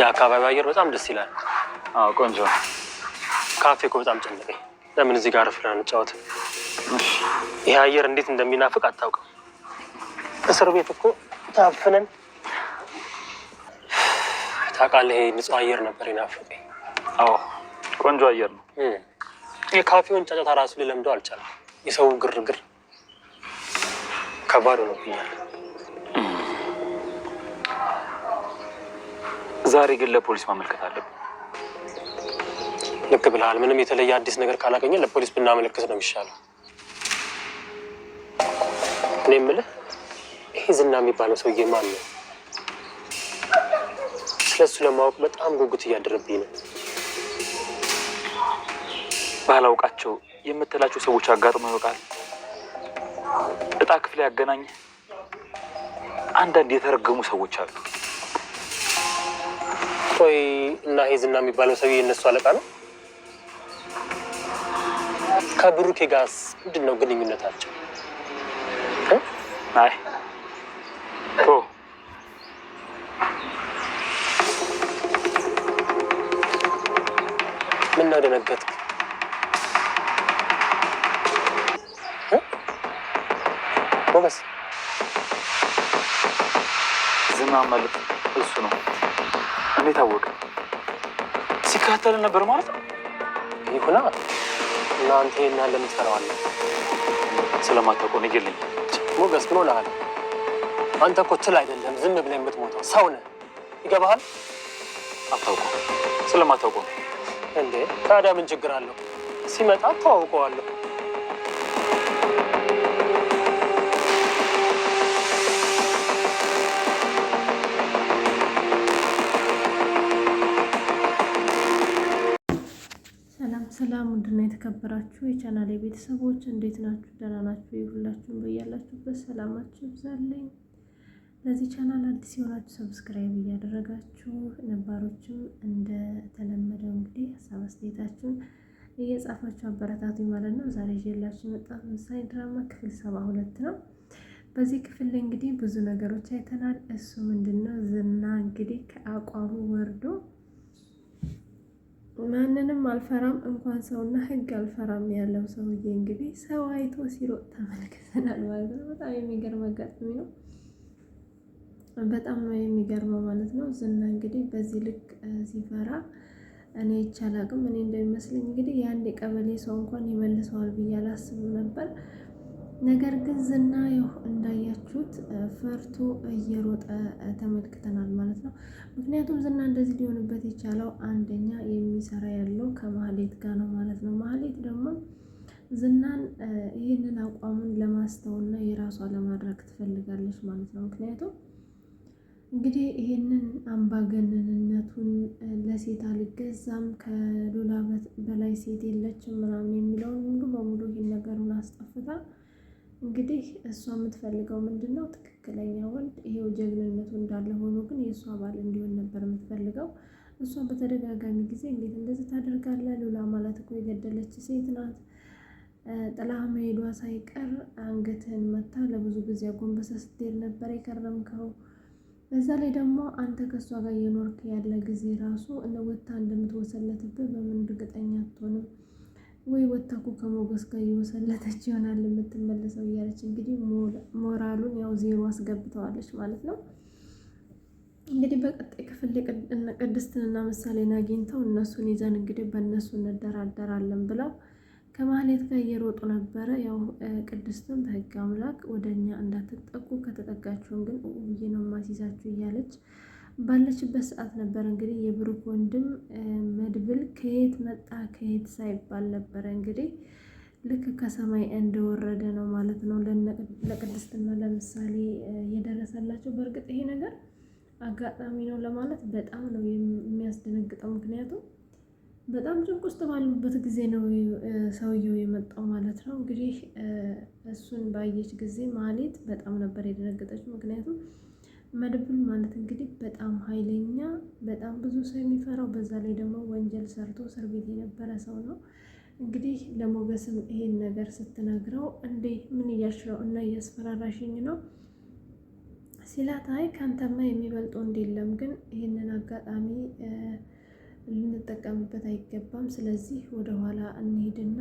የአካባቢ አየር በጣም ደስ ይላል። አዎ ቆንጆ። ካፌ እኮ በጣም ጨነቀኝ። ለምን እዚህ ጋር ፍላን እንጫወት? ይሄ አየር እንዴት እንደሚናፍቅ አታውቅም። እስር ቤት እኮ ታፍነን ታውቃለህ። ይሄ ንጹህ አየር ነበር ይናፍቀኝ። አዎ ቆንጆ አየር ነው። የካፌውን ጫጫታ ራሱ ልለምደው አልቻለም። የሰው ግርግር ከባድ ሆኖብኛል። ዛሬ ግን ለፖሊስ ማመልከት አለብን። ልክ ብለሃል። ምንም የተለየ አዲስ ነገር ካላገኘ ለፖሊስ ብናመለክት ነው የሚሻለው። እኔ የምልህ ይሄ ዝና የሚባለው ሰውዬ ማን ነው? ስለሱ ለማወቅ በጣም ጉጉት እያደረብኝ ነው። ባላውቃቸው የምትላቸው ሰዎች አጋጥመው ያውቃል? እጣ ክፍል ያገናኘ አንዳንድ የተረገሙ ሰዎች አሉ። ቆይ እና ይሄ ዝና የሚባለው ሰውዬ የእነሱ አለቃ ነው? ከብሩኬ ጋርስ ምንድን ነው ግንኙነታቸው? አይ ምን ነው ደነገጥክ? ሞገስ ዝና ማለት እሱ ነው። እንዴት አወቀ? ሲከታተልን ነበር ማለት ነው። ይሁና እና አንተ ይሄን ያለ የምትፈራዋለህ? ስለማታውቀው ንገረኝ። ሞገስ ምን ሆነሃል? አንተ እኮ ትል አይደለም ዝም ብለህ የምትሞተው ሰው ነህ። ይገባሃል? አታውቀው። ስለማታውቀው እንዴ ታዲያ ምን ችግር አለው? ሲመጣ ተዋውቀዋለሁ። ሰላም ውድና የተከበራችሁ የቻናሌ ቤተሰቦች እንዴት ናችሁ? ደህና ናችሁ? ሁላችሁም በያላችሁበት ሰላማችሁ ይብዛልኝ። ለዚህ ቻናል አዲስ የሆናችሁ ሰብስክራይብ እያደረጋችሁ ነባሮችም እንደተለመደው እንግዲህ ሀሳብ አስተያየታችሁን እየጻፋችሁ አበረታቱኝ ማለት ነው። ዛሬ ይዤላችሁ የመጣሁት ምሳሌ ድራማ ክፍል 72 ነው። በዚህ ክፍል ላይ እንግዲህ ብዙ ነገሮች አይተናል። እሱ ምንድነው ዝና እንግዲህ ከአቋሙ ወርዶ ማንንም አልፈራም እንኳን ሰውና ሕግ አልፈራም ያለው ሰውዬ እንግዲህ ሰው አይቶ ሲሮጥ ተመልክተናል ማለት ነው። በጣም የሚገርም አጋጣሚ ነው። በጣም ነው የሚገርመው ማለት ነው። ዝና እንግዲህ በዚህ ልክ ሲፈራ እኔ ይቻላልም እኔ እንደሚመስለኝ እንግዲህ የአንድ የቀበሌ ሰው እንኳን ይመልሰዋል ብዬ አላስብም ነበር። ነገር ግን ዝና ያው እንዳያችሁት ፈርቶ እየሮጠ ተመልክተናል ማለት ነው። ምክንያቱም ዝና እንደዚህ ሊሆንበት የቻለው አንደኛ የሚሰራ ያለው ከማህሌት ጋር ነው ማለት ነው። ማህሌት ደግሞ ዝናን ይህንን አቋሙን ለማስተውና የራሷ ለማድረግ ትፈልጋለች ማለት ነው። ምክንያቱም እንግዲህ ይህንን አምባገነንነቱን ለሴት አልገዛም ከሉላ በላይ ሴት የለችም ምናምን የሚለውን ሙሉ በሙሉ ይህን ነገሩን አስጠፍታ እንግዲህ እሷ የምትፈልገው ምንድነው? ትክክለኛ ወንድ ይሄው ጀግንነቱ እንዳለ ሆኖ ግን የእሷ ባል እንዲሆን ነበር የምትፈልገው። እሷ በተደጋጋሚ ጊዜ እንዴት እንደዚህ ታደርጋለህ? ሉላ ማለት እኮ የገደለች ሴት ናት። ጥላህ መሄዷ ሳይቀር አንገትህን መታ ለብዙ ጊዜ አጎንበሰ ስትሄድ ነበር የከረምከው። በዛ ላይ ደግሞ አንተ ከእሷ ጋር እየኖርክ ያለ ጊዜ ራሱ ወታ እንደምትወሰለትብህ በምን እርግጠኛ አትሆንም ወይ? ወታኩ ከሞገስ ጋር እየወሰለተች ይሆናል የምትመለሰው እያለች እንግዲህ ሞራሉን ያው ዜሮ አስገብተዋለች ማለት ነው። እንግዲህ በቀጣይ ክፍል ቅድስትንና ምሳሌን አግኝተው እነሱን ይዘን እንግዲህ በእነሱ እንደራደራለን ብለው ከማህሌት ጋር እየሮጡ ነበረ። ያው ቅድስትም በህግ አምላክ ወደኛ እንዳትጠቁ ከተጠጋችሁን ግን ውዬ ነው ማሲዛችሁ እያለች ባለችበት ሰዓት ነበር እንግዲህ የብሩክ ወንድም መድብል ከየት መጣ ከየት ሳይባል ነበረ እንግዲህ ልክ ከሰማይ እንደወረደ ነው ማለት ነው ለቅድስትና ለምሳሌ የደረሰላቸው። በእርግጥ ይሄ ነገር አጋጣሚ ነው ለማለት በጣም ነው የሚያስደነግጠው። ምክንያቱም በጣም ጭንቅ ውስጥ ባሉበት ጊዜ ነው ሰውየው የመጣው ማለት ነው። እንግዲህ እሱን ባየች ጊዜ ማህሌት በጣም ነበር የደነገጠችው። ምክንያቱም መድብል ማለት እንግዲህ በጣም ኃይለኛ በጣም ብዙ ሰው የሚፈራው በዛ ላይ ደግሞ ወንጀል ሰርቶ እስር ቤት የነበረ ሰው ነው። እንግዲህ ለሞገስም ይሄን ነገር ስትነግረው እንዴ ምን እያልሽ ነው? እና እያስፈራራሽኝ ነው ሲላት አይ ካንተማ የሚበልጥ ወንድ የለም፣ ግን ይህንን አጋጣሚ ልንጠቀምበት አይገባም። ስለዚህ ወደኋላ እንሄድና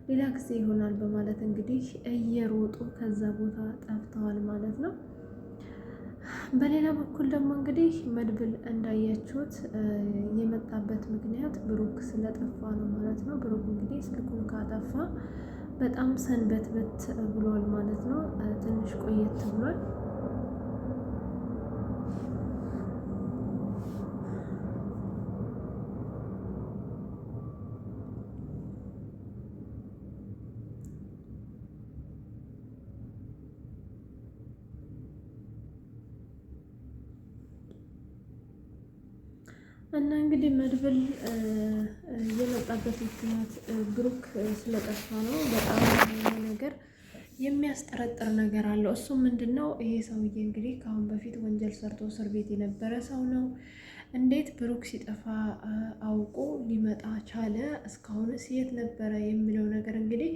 ሌላ ጊዜ ይሆናል በማለት እንግዲህ እየሮጡ ከዛ ቦታ ጠፍተዋል ማለት ነው። በሌላ በኩል ደግሞ እንግዲህ መድብል እንዳያችሁት የመጣበት ምክንያት ብሩክ ስለጠፋ ነው ማለት ነው። ብሩክ እንግዲህ ስልኩን ካጠፋ በጣም ሰንበትበት ብሏል ማለት ነው። ትንሽ ቆየት ብሏል። እና እንግዲህ መድብል የመጣበት ምክንያት ብሩክ ስለጠፋ ነው። በጣም ነገር የሚያስጠረጥር ነገር አለው። እሱ ምንድን ነው? ይሄ ሰውዬ እንግዲህ ከአሁን በፊት ወንጀል ሰርቶ እስር ቤት የነበረ ሰው ነው። እንዴት ብሩክ ሲጠፋ አውቆ ሊመጣ ቻለ? እስካሁንስ የት ነበረ? የሚለው ነገር እንግዲህ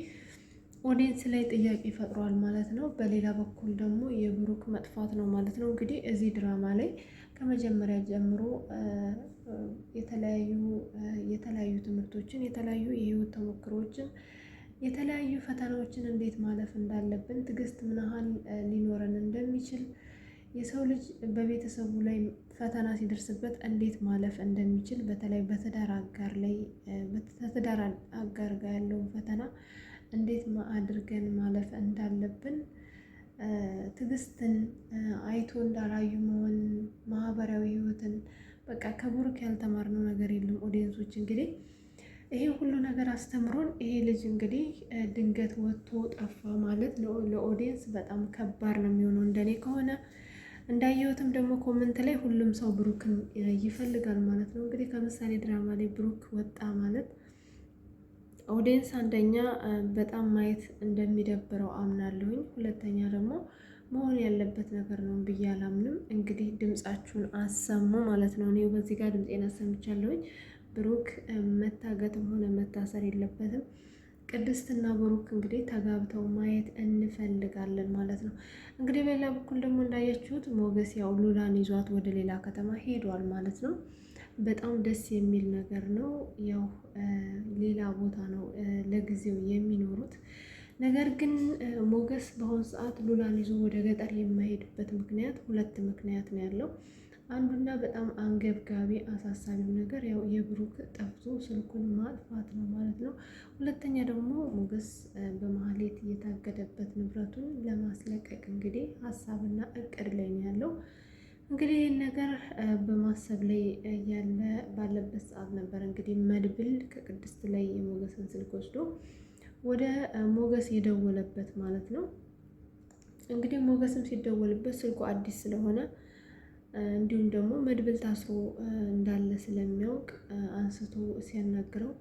ኦዲየንስ ላይ ጥያቄ ፈጥሯል ማለት ነው። በሌላ በኩል ደግሞ የብሩክ መጥፋት ነው ማለት ነው። እንግዲህ እዚህ ድራማ ላይ ከመጀመሪያ ጀምሮ የተለያዩ ትምህርቶችን፣ የተለያዩ የህይወት ተሞክሮዎችን፣ የተለያዩ ፈተናዎችን እንዴት ማለፍ እንዳለብን፣ ትዕግስት ምን ያህል ሊኖረን እንደሚችል፣ የሰው ልጅ በቤተሰቡ ላይ ፈተና ሲደርስበት እንዴት ማለፍ እንደሚችል፣ በተለይ በትዳር አጋር ላይ በትዳር አጋር ጋር ያለውን ፈተና እንዴት አድርገን ማለፍ እንዳለብን፣ ትዕግስትን፣ አይቶ እንዳላዩ መሆን፣ ማህበራዊ ህይወትን፣ በቃ ከብሩክ ያልተማርነው ነገር የለም። ኦዲየንሶች እንግዲህ ይሄ ሁሉ ነገር አስተምሮን ይሄ ልጅ እንግዲህ ድንገት ወጥቶ ጠፋ ማለት ለኦዲየንስ በጣም ከባድ ነው የሚሆነው እንደኔ ከሆነ። እንዳየሁትም ደግሞ ኮመንት ላይ ሁሉም ሰው ብሩክን ይፈልጋል ማለት ነው። እንግዲህ ከምሳሌ ድራማ ላይ ብሩክ ወጣ ማለት ኦዲየንስ አንደኛ በጣም ማየት እንደሚደብረው አምናለሁኝ። ሁለተኛ ደግሞ መሆን ያለበት ነገር ነው ብዬ አላምንም። እንግዲህ ድምጻችሁን አሰሙ ማለት ነው። እኔ በዚህ ጋር ድምፄን አሰምቻለሁኝ። ብሩክ መታገትም ሆነ መታሰር የለበትም። ቅድስትና ብሩክ እንግዲህ ተጋብተው ማየት እንፈልጋለን ማለት ነው። እንግዲህ በሌላ በኩል ደግሞ እንዳያችሁት ሞገስ ያው ሉላን ይዟት ወደ ሌላ ከተማ ሄዷል ማለት ነው። በጣም ደስ የሚል ነገር ነው። ያው ሌላ ቦታ ነው ለጊዜው የሚኖሩት። ነገር ግን ሞገስ በአሁኑ ሰዓት ሉላን ይዞ ወደ ገጠር የማይሄድበት ምክንያት ሁለት ምክንያት ነው ያለው። አንዱና በጣም አንገብጋቢ አሳሳቢው ነገር ያው የብሩክ ጠፍቶ ስልኩን ማጥፋት ነው ማለት ነው። ሁለተኛ ደግሞ ሞገስ በማህሌት የታገደበት ንብረቱን ለማስለቀቅ እንግዲህ ሀሳብና እቅድ ላይ ነው ያለው። እንግዲህ ይህን ነገር በማሰብ ላይ ያለ ባለበት ሰዓት ነበር እንግዲህ መድብል ከቅድስት ላይ የሞገስን ስልክ ወስዶ ወደ ሞገስ የደወለበት ማለት ነው። እንግዲህ ሞገስም ሲደወልበት ስልኩ አዲስ ስለሆነ እንዲሁም ደግሞ መድብል ታስሮ እንዳለ ስለሚያውቅ አንስቶ ሲያናግረው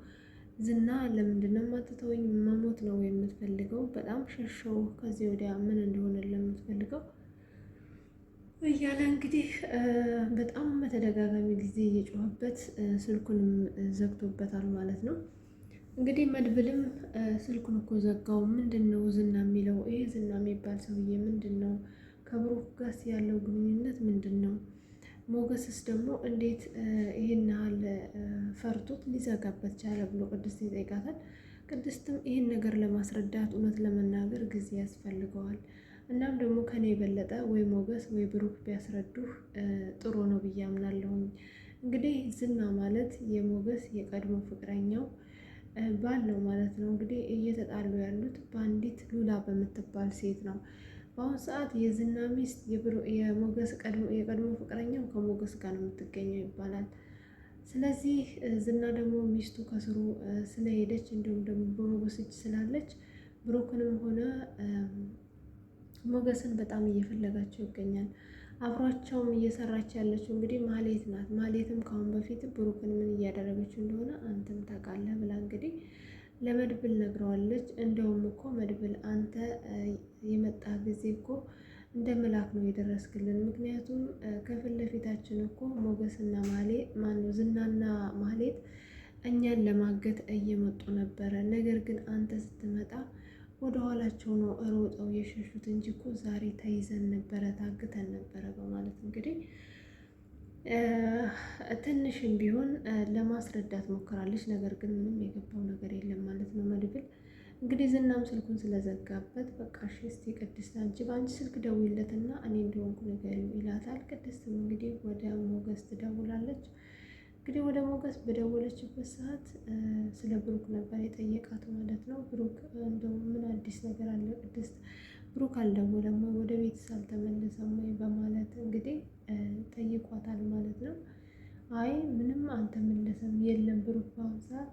ዝና ለምንድን ነው የማትተወኝ? መሞት ነው የምትፈልገው? በጣም ሸሸው። ከዚህ ወዲያ ምን እንደሆነ ለምትፈልገው እያለ እንግዲህ በጣም በተደጋጋሚ ጊዜ እየጮኸበት ስልኩንም ዘግቶበታል ማለት ነው። እንግዲህ መድብልም ስልኩን እኮ ዘጋው። ምንድን ነው ዝና የሚለው? ይሄ ዝና የሚባል ሰውዬ ምንድን ነው? ከብሩክ ጋር ያለው ግንኙነት ምንድን ነው? ሞገስስ ደግሞ እንዴት ይህን ያህል ፈርቶት ሊዘጋበት ቻለ ብሎ ቅድስት ይጠይቃታል። ቅድስትም ይህን ነገር ለማስረዳት እውነት ለመናገር ጊዜ ያስፈልገዋል። እናም ደግሞ ከኔ የበለጠ ወይ ሞገስ ወይ ብሩክ ቢያስረዱህ ጥሩ ነው ብዬ አምናለሁኝ። እንግዲህ ዝና ማለት የሞገስ የቀድሞ ፍቅረኛው ባል ነው ማለት ነው። እንግዲህ እየተጣሉ ያሉት በአንዲት ሉላ በምትባል ሴት ነው። በአሁኑ ሰዓት የዝና ሚስት የቀድሞ ፍቅረኛው ከሞገስ ጋር ነው የምትገኘው ይባላል። ስለዚህ ዝና ደግሞ ሚስቱ ከስሩ ስለሄደች እንዲሁም ደግሞ በሞገስ እጅ ስላለች ብሩክንም ሆነ ሞገስን በጣም እየፈለጋቸው ይገኛል። አብሯቸውም እየሰራች ያለችው እንግዲህ ማህሌት ናት። ማህሌትም ከአሁን በፊት ብሩክን ምን እያደረገችው እንደሆነ አንተም ታውቃለህ ብላ እንግዲህ ለመድብል ነግረዋለች። እንደውም እኮ መድብል አንተ የመጣ ጊዜ እኮ እንደ መላክ ነው የደረስክልን። ምክንያቱም ከፊት ለፊታችን እኮ ሞገስና ዝናና ማህሌት እኛን ለማገት እየመጡ ነበረ። ነገር ግን አንተ ስትመጣ ወደ ኋላቸው ነው ሮጠው የሸሹት እንጂ እኮ ዛሬ ተይዘን ነበረ፣ ታግተን ነበረ በማለት እንግዲህ ትንሽም ቢሆን ለማስረዳት ሞክራለች። ነገር ግን ምንም የገባው ነገር የለም ማለት ነው መድብል እንግዲህ ዝናም ስልኩን ስለዘጋበት በቃ እሺ እስቲ ቅድስት አንቺ በአንቺ ስልክ ደውይለትና እኔ እንደሆንኩ ንገሪው ይላታል። ቅድስትም እንግዲህ ወደ ሞገስ ትደውላለች። እንግዲህ ወደ ሞገስ በደወለችበት ሰዓት ስለ ብሩክ ነበር የጠየቃት ማለት ነው። ብሩክ እንደው ምን አዲስ ነገር አለ ቅድስት፣ ብሩክ አልደወለም ወይ ወደ ቤትስ አልተመለሰም ወይ በማለት እንግዲህ ጠይቋታል ማለት ነው። አይ ምንም አልተመለሰም፣ የለም ብሩክ በአሁኑ ሰዓት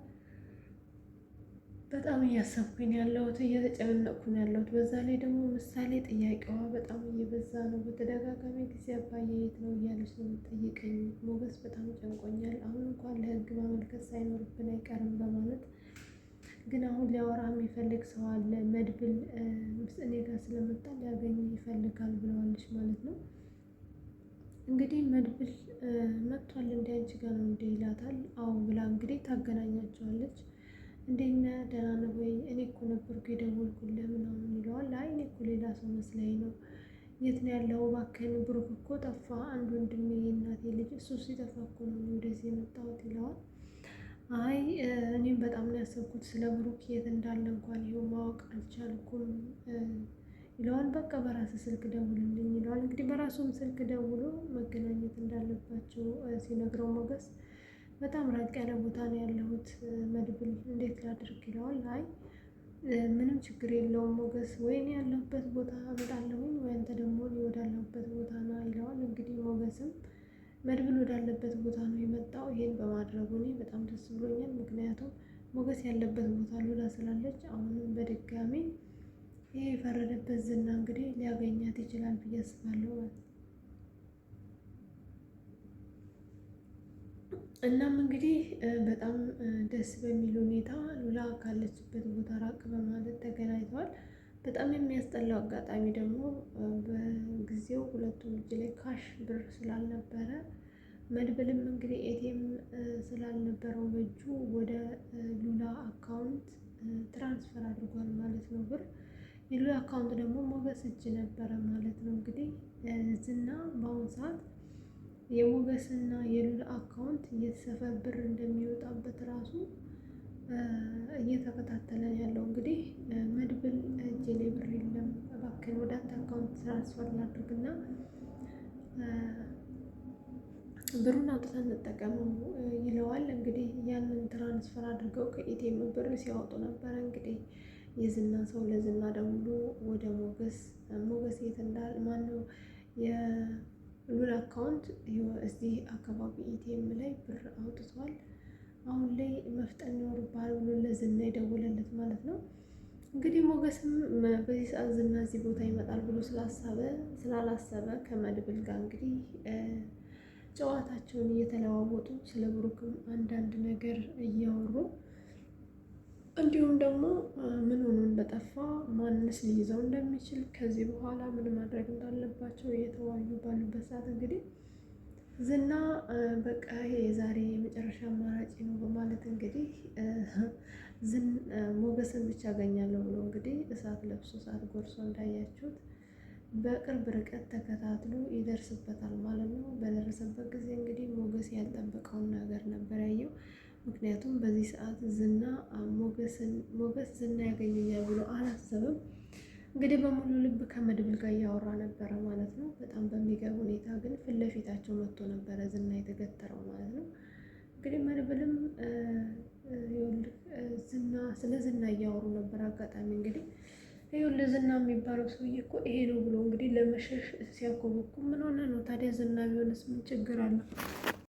በጣም እያሰብኩኝ ያለሁት እየተጨነቅኩኝ ያለሁት፣ በዛ ላይ ደግሞ ምሳሌ ጥያቄዋ በጣም እየበዛ ነው። በተደጋጋሚ ጊዜ አባዬ የት ነው እያለች ነው የምጠይቀኝ። ሞገስ በጣም ጨንቆኛል፣ አሁን እንኳን ለህግ ማመልከት ሳይኖርብን አይቀርም በማለት ግን አሁን ሊያወራ የሚፈልግ ሰው አለ፣ መድብል እኔ ጋር ስለመጣ ሊያገኝ ይፈልጋል ብለዋለች ማለት ነው። እንግዲህ መድብል መጥቷል እንደ አንቺ ጋር ነው እንደ ይላታል። አዎ ብላ እንግዲህ ታገናኛቸዋለች። እንዴት ነህ ደህና ነህ ወይ? እኔ እኮ ነበርኩ የደወልኩልህ ምናምን ይለዋል። አይ እኔ እኮ ሌላ ሰው መስለኝ ነው። የት ነው ያለው? እባክህን ብሩክ እኮ ጠፋ፣ አንድ ወንድሜ የእናቴ ልጅ እሱ ሲጠፋ እኮ ነው ወደዚህ የመጣሁት ይለዋል። አይ እኔም በጣም ነው ያሰብኩት ስለ ብሩክ የት እንዳለ እንኳን ይኸው ማወቅ አልቻልኩም ይለዋል። በቃ በራስ ስልክ ደውልልኝ ይለዋል። እንግዲህ በራሱም ስልክ ደውሎ መገናኘት እንዳለባቸው ሲነግረው ሞገስ በጣም ራቅ ያለ ቦታ ነው ያለሁት መድብል እንዴት ላድርግ ይለዋል። አይ ምንም ችግር የለውም ሞገስ፣ ወይ እኔ ያለሁበት ቦታ እመጣለሁኝ ወይ አንተ ደግሞ እኔ ወዳለሁበት ቦታ ና ይለዋል። እንግዲህ ሞገስም መድብል ወዳለበት ቦታ ነው የመጣው። ይሄን በማድረጉ እኔ በጣም ደስ ብሎኛል። ምክንያቱም ሞገስ ያለበት ቦታ ሉላ ስላለች አሁንም በድጋሚ ይሄ የፈረደበት ዝና እንግዲህ ሊያገኛት ይችላል ብዬ አስባለሁ ማለት ነው። እናም እንግዲህ በጣም ደስ በሚል ሁኔታ ሉላ ካለችበት ቦታ ራቅ በማለት ተገናኝተዋል። በጣም የሚያስጠላው አጋጣሚ ደግሞ በጊዜው ሁለቱም እጅ ላይ ካሽ ብር ስላልነበረ መድብልም እንግዲህ ኤቲኤም ስላልነበረው በእጁ ወደ ሉላ አካውንት ትራንስፈር አድርጓል ማለት ነው ብር። የሉላ አካውንት ደግሞ ሞገስ እጅ ነበረ ማለት ነው። እንግዲህ ዝና በአሁኑ ሰዓት የሞገስና የሉላ አካውንት የሰፈር ብር እንደሚወጣበት ራሱ እየተከታተለ ያለው። እንግዲህ መድብል እጄ ላይ ብር የለም እባክህን ወደ አንተ አካውንት ትራንስፈር ላድርግና ብሩን አውጥተን እንጠቀመው ይለዋል። እንግዲህ ያንን ትራንስፈር አድርገው ከኤቲኤም ብር ሲያወጡ ነበረ። እንግዲህ የዝና ሰው ለዝና ደውሎ ወደ ሞገስ የት እንዳለ ማነው የሉላ አካውንት እዚህ አካባቢ ኤቲኤም ላይ ብር አውጥቷል፣ አሁን ላይ መፍጠን ይኖርብሃል ብሎ ለዝና የደወለለት ማለት ነው። እንግዲህ ሞገስም በዚህ ሰዓት ዝና እዚህ ቦታ ይመጣል ብሎ ስላላሰበ ከመድብል ጋር እንግዲህ ጨዋታቸውን እየተለዋወጡ ስለ ብሩክም አንዳንድ ነገር እያወሩ እንዲሁም ደግሞ ምን ሆኖ እንደጠፋ ማንስ ሊይዘው እንደሚችል ከዚህ በኋላ ምን ማድረግ እንዳለባቸው እየተወያዩ ባሉበት ሰዓት እንግዲህ ዝና በቃ የዛሬ የመጨረሻ አማራጭ ነው በማለት እንግዲህ ሞገስን ብቻ አገኛለሁ ብሎ እንግዲህ እሳት ለብሶ እሳት ጎርሶ እንዳያችሁት በቅርብ ርቀት ተከታትሎ ይደርስበታል ማለት ነው። በደረሰበት ጊዜ እንግዲህ ሞገስ ያልጠበቀውን ነገር ነበር ያየው። ምክንያቱም በዚህ ሰዓት ሞገስ ዝና ያገኘኛል ብሎ አላሰብም። እንግዲህ በሙሉ ልብ ከመድብል ጋር እያወራ ነበረ ማለት ነው። በጣም በሚገርም ሁኔታ ግን ፊት ለፊታቸው መጥቶ ነበረ ዝና የተገተረው ማለት ነው። እንግዲህ መድብልም ስለ ዝና እያወሩ ነበር። አጋጣሚ እንግዲህ ይኸውልህ ዝና የሚባለው ሰውዬ እኮ ይሄ ነው ብሎ እንግዲህ ለመሸሽ ሲያኮበኩ ምን ሆነ ነው ታዲያ ዝና ቢሆንስ ምን ችግር አለው?